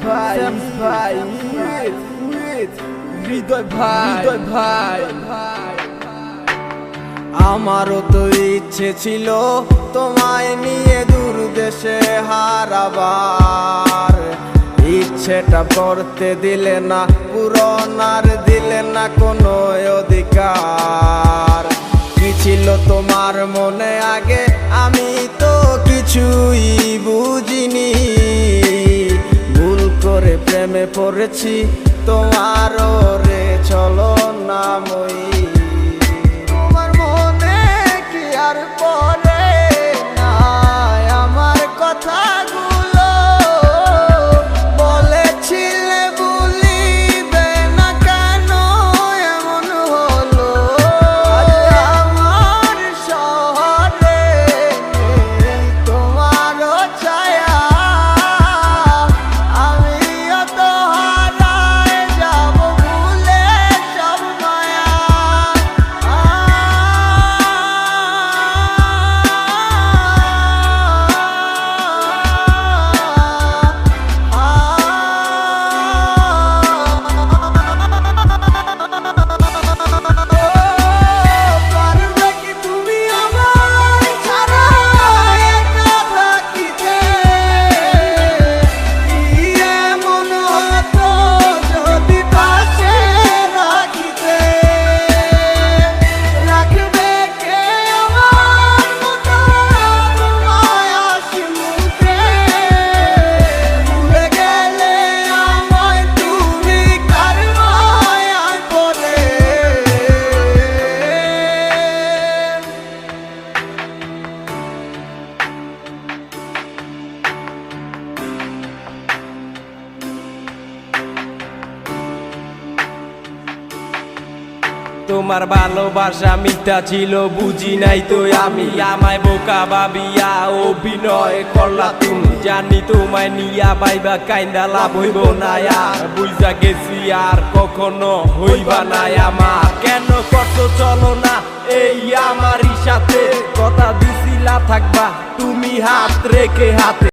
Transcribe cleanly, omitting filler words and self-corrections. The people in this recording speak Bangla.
ভাই হৃদয় ভাই আমারও তো ইচ্ছে ছিল তোমায় নিয়ে দূর দেশে হারাবার, ইচ্ছেটা করতে দিলে না, পূরণ আর দিলে না কোনো অধিকার। কি ছিল তোমার মনে আগে আমি তো কিছুই বুঝিনি, ভুল করে প্রেমে পড়েছি তোমারও রে চলো না মই। তোমার মনে কি আর পড়ে না আমার কথাগুলো, বলেছিলে ভুলিবে না কেন এমন হলো। আমার শহরে তোমারও ছায়া, আমিও তো হারায় যাব ভুলে সব মায়া। তোমার ভালোবাসা মিথ্যা ছিল বুঝি নাই তো আমি, আমায় বোকা ভাবিয়া অভিনয় করলা তুমি। জানি তোমায় নিয়া বাইবা কাইন্দা লাভ হইব না, আর বুঝা গেছি আর কখনো হইবা না আমার। কেন করছো চলো না এই আমারই সাথে, কথা দিছিলা থাকবা তুমি হাত রেখে হাতে।